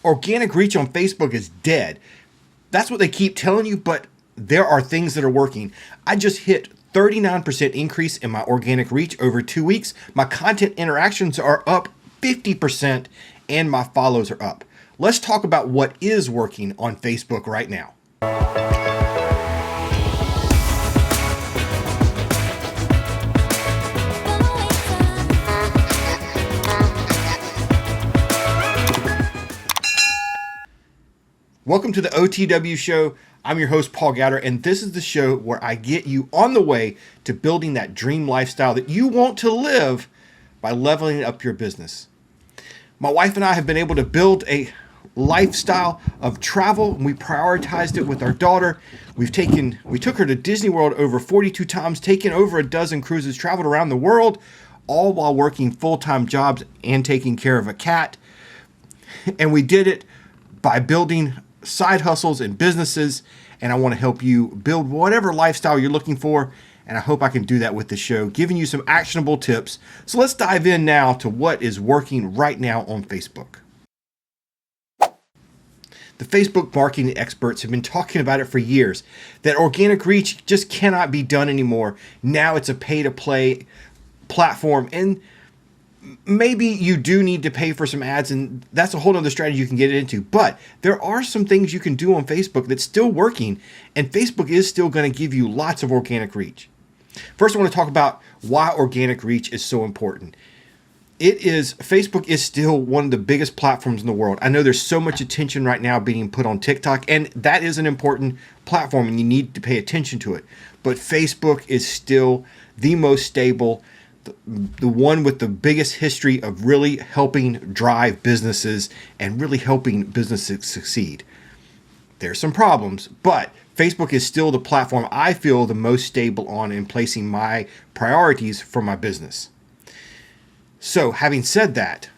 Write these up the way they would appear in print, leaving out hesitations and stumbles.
Organic reach on Facebook is dead. That's what they keep telling you, but there are things that are working. I just hit 39% increase in my organic reach over 2 weeks. My content interactions are up 50% and my follows are up. Let's talk about what is working on Facebook right now. Welcome to the OTW show. I'm your host, Paul Gowder, and this is the show where I get you on the way to building that dream lifestyle that you want to live by leveling up your business. My wife and I have been able to build a lifestyle of travel, and we prioritized it with our daughter. We took her to Disney World over 42 times, taken over a dozen cruises, traveled around the world, all while working full-time jobs and taking care of a cat. And we did it by building side hustles and businesses, and I want to help you build whatever lifestyle you're looking for, and I hope I can do that with the show, giving you some actionable tips. So let's dive in now to what is working right now on Facebook. The Facebook marketing experts have been talking about it for years, that organic reach just cannot be done anymore. Now it's a pay-to-play platform, and maybe you do need to pay for some ads, and that's a whole other strategy you can get into. But there are some things you can do on Facebook that's still working, and Facebook is still going to give you lots of organic reach. First, I want to talk about why organic reach is so important. Facebook is still one of the biggest platforms in the world. I know there's so much attention right now being put on TikTok, and that is an important platform, and you need to pay attention to it. But Facebook is still the most stable, the one with the biggest history of really helping drive businesses and really helping businesses succeed. There's some problems, but Facebook is still the platform I feel the most stable on in placing my priorities for my business. So having said that,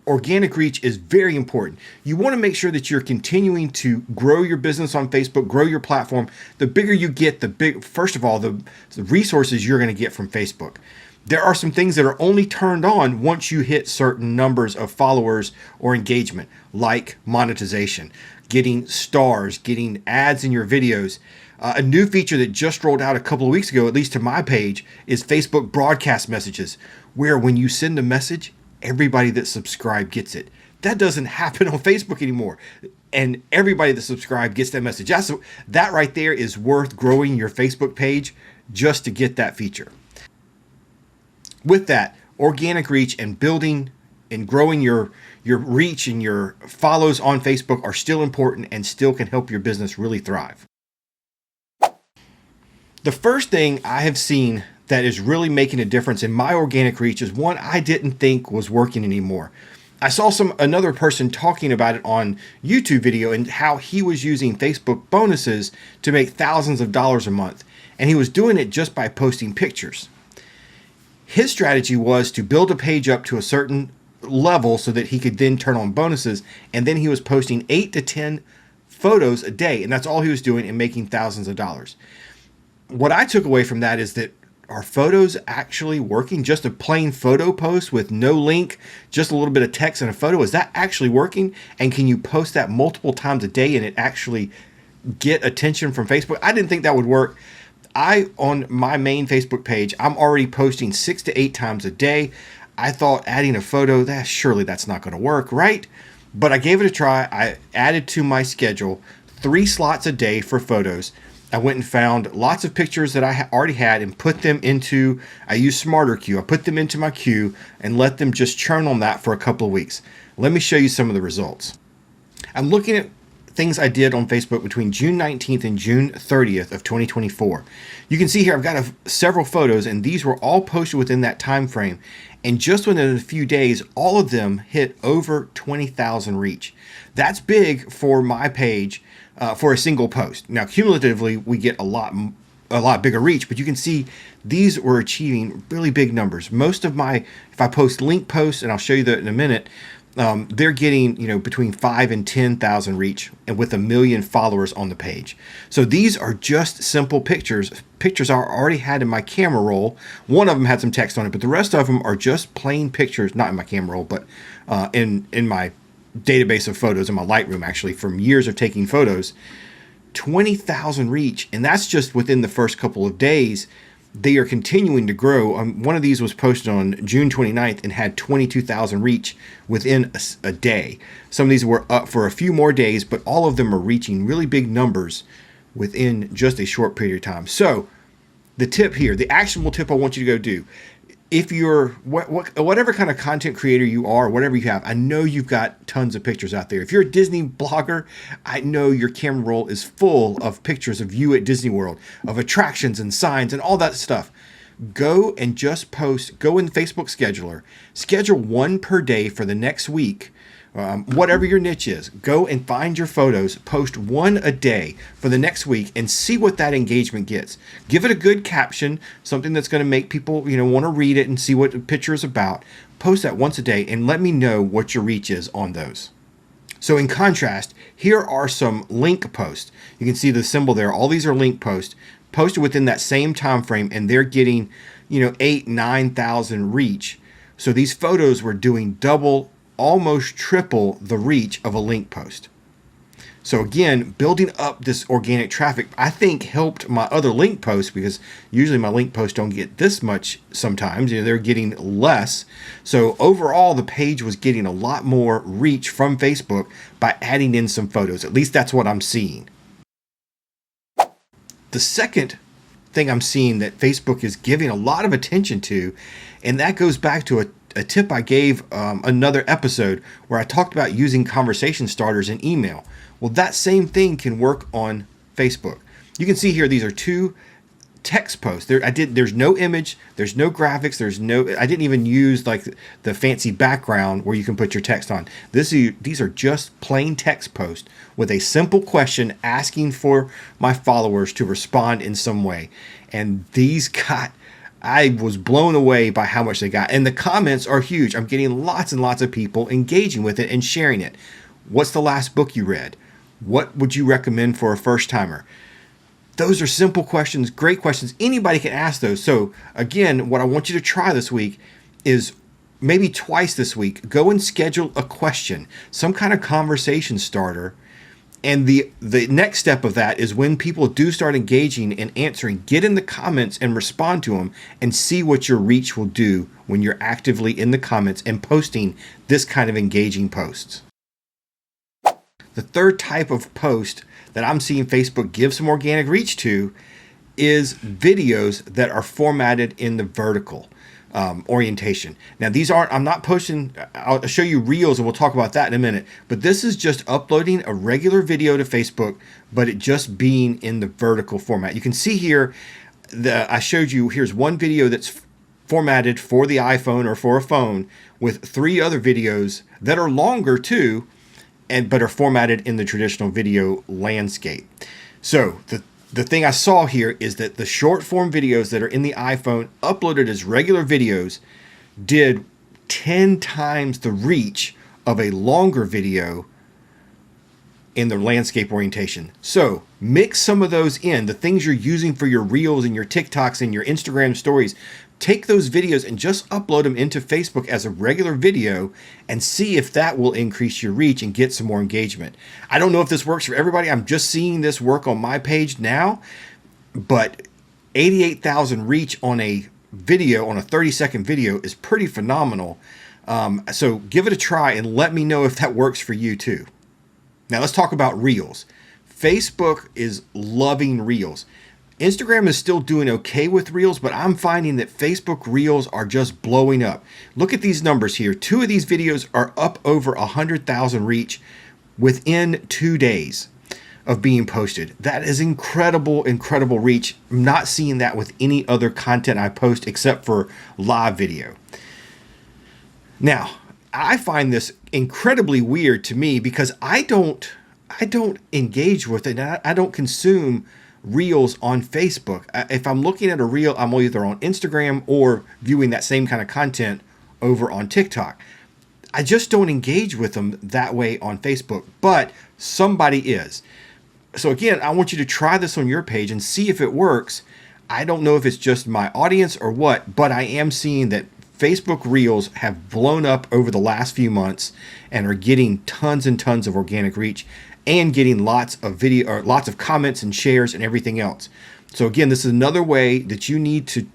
organic reach is very important. You want to make sure that you're continuing to grow your business on Facebook, grow your platform. The bigger you get, first of all, the resources you're going to get from Facebook. There are some things that are only turned on once you hit certain numbers of followers or engagement, like monetization, getting stars, getting ads in your videos. A new feature that just rolled out a couple of weeks ago, at least to my page, is Facebook broadcast messages, where when you send a message, everybody that's subscribed gets it. That doesn't happen on Facebook anymore. And everybody that's subscribed gets that message. That right there is worth growing your Facebook page just to get that feature. With that, organic reach and building and growing your reach and your follows on Facebook are still important and still can help your business really thrive. The first thing I have seen that is really making a difference in my organic reach is one I didn't think was working anymore. I saw another person talking about it on YouTube video and how he was using Facebook bonuses to make thousands of dollars a month, and he was doing it just by posting pictures. His strategy was to build a page up to a certain level so that he could then turn on bonuses, and then he was posting 8 to 10 photos a day, and that's all he was doing and making thousands of dollars. What I took away from that is that, are photos actually working? Just a plain photo post with no link, just a little bit of text and a photo, is that actually working? And can you post that multiple times a day and it actually get attention from Facebook? I didn't think that would work. On my main Facebook page, I'm already posting 6 to 8 times a day. I thought adding a photo, surely that's not going to work, right? But I gave it a try. I added to my schedule 3 slots a day for photos. I went and found lots of pictures that I already had and put them into, I use Smarter Queue. I put them into my queue and let them just churn on that for a couple of weeks. Let me show you some of the results. I'm looking at things I did on Facebook between June 19th and June 30th of 2024. You can see here I've got several photos, and these were all posted within that time frame. And just within a few days, all of them hit over 20,000 reach. That's big for my page for a single post. Now, cumulatively, we get a lot bigger reach, but you can see these were achieving really big numbers. Most of if I post link posts, and I'll show you that in a minute, they're getting, between 5 and 10,000 reach, and with 1 million followers on the page. So these are just simple pictures I already had in my camera roll. One of them had some text on it, but the rest of them are just plain pictures, not in my camera roll, but in my database of photos in my Lightroom, actually, from years of taking photos. 20,000 reach, and that's just within the first couple of days. They are continuing to grow. One of these was posted on June 29th and had 22,000 reach within a day. Some of these were up for a few more days, but all of them are reaching really big numbers within just a short period of time. So the tip here, the actionable tip I want you to go do, if you're whatever kind of content creator you are, whatever you have, I know you've got tons of pictures out there. If you're a Disney blogger, I know your camera roll is full of pictures of you at Disney World, of attractions and signs and all that stuff. Go and just post, go in Facebook Scheduler, schedule one per day for the next week. Whatever your niche is, go and find your photos, post one a day for the next week, and see what that engagement gets. Give it a good caption, something that's going to make people, want to read it and see what the picture is about. Post that once a day and let me know what your reach is on those. So in contrast, here are some link posts. You can see the symbol there. All these are link posts posted within that same time frame, and they're getting, 8,000-9,000 reach. So these photos were doing double, almost triple the reach of a link post. So again, building up this organic traffic, I think, helped my other link posts, because usually my link posts don't get this much sometimes. They're getting less. So overall, the page was getting a lot more reach from Facebook by adding in some photos. At least that's what I'm seeing. The second thing I'm seeing that Facebook is giving a lot of attention to, and that goes back to a tip I gave another episode where I talked about using conversation starters in email. Well, that same thing can work on Facebook. You can see here, these are two text posts. There's no image, there's no graphics, I didn't even use like the fancy background where you can put your text on. These are just plain text posts with a simple question asking for my followers to respond in some way. And I was blown away by how much they got. And the comments are huge. I'm getting lots and lots of people engaging with it and sharing it. What's the last book you read? What would you recommend for a first timer? Those are simple questions, great questions. Anybody can ask those. So again, what I want you to try this week is maybe twice this week, go and schedule a question, some kind of conversation starter. And the next step of that is when people do start engaging and answering, get in the comments and respond to them and see what your reach will do when you're actively in the comments and posting this kind of engaging posts. The third type of post that I'm seeing Facebook give some organic reach to is videos that are formatted in the vertical orientation. Now I'm not posting, I'll show you reels and we'll talk about that in a minute, but this is just uploading a regular video to Facebook, but it just being in the vertical format. You can see here, I showed you, here's one video that's formatted for the iPhone or for a phone with 3 other videos that are longer too, but are formatted in the traditional video landscape. So the thing I saw here is that the short form videos that are in the iPhone uploaded as regular videos did 10 times the reach of a longer video in the landscape orientation. So mix some of those in, the things you're using for your reels and your TikToks and your Instagram stories. Take those videos and just upload them into Facebook as a regular video and see if that will increase your reach and get some more engagement. I don't know if this works for everybody. I'm just seeing this work on my page now, but 88,000 reach on a video, on a 30-second video, is pretty phenomenal. So give it a try and let me know if that works for you too. Now let's talk about Reels. Facebook is loving Reels. Instagram is still doing okay with Reels, but I'm finding that Facebook Reels are just blowing up. Look at these numbers here. 2 of these videos are up over 100,000 reach within 2 days of being posted. That is incredible, incredible reach. I'm not seeing that with any other content I post except for live video. Now, I find this incredibly weird to me because I don't engage with it. I don't consume Reels on Facebook. If I'm looking at a reel, I'm either on Instagram or viewing that same kind of content over on TikTok. I just don't engage with them that way on Facebook, but somebody is. So again, I want you to try this on your page and see if it works. I don't know if it's just my audience or what, but I am seeing that Facebook Reels have blown up over the last few months and are getting tons and tons of organic reach and getting lots of video or lots of comments and shares and everything else. So again, this is another way that you need to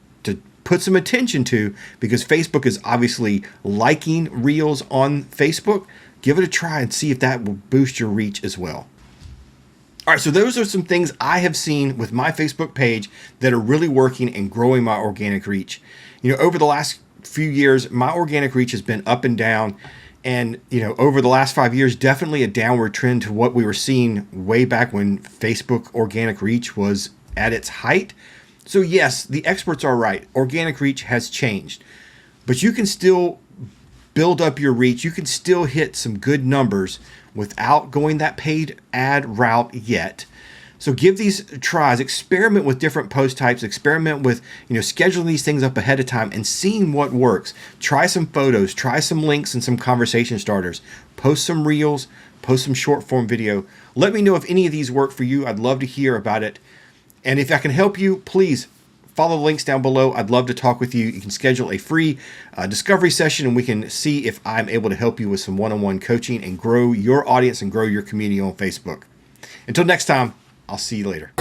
put some attention to, because Facebook is obviously liking Reels on Facebook. Give it a try and see if that will boost your reach as well. All right, so those are some things I have seen with my Facebook page that are really working and growing my organic reach. You know, over the last few years, my organic reach has been up and down. And, you know, over the last 5 years, definitely a downward trend to what we were seeing way back when Facebook organic reach was at its height. So yes, the experts are right. Organic reach has changed, but you can still build up your reach. You can still hit some good numbers without going that paid ad route yet. So give these tries, experiment with different post types, experiment with, scheduling these things up ahead of time and seeing what works. Try some photos, try some links and some conversation starters, post some reels, post some short form video. Let me know if any of these work for you. I'd love to hear about it. And if I can help you, please follow the links down below. I'd love to talk with you. You can schedule a free discovery session and we can see if I'm able to help you with some one-on-one coaching and grow your audience and grow your community on Facebook. Until next time, I'll see you later.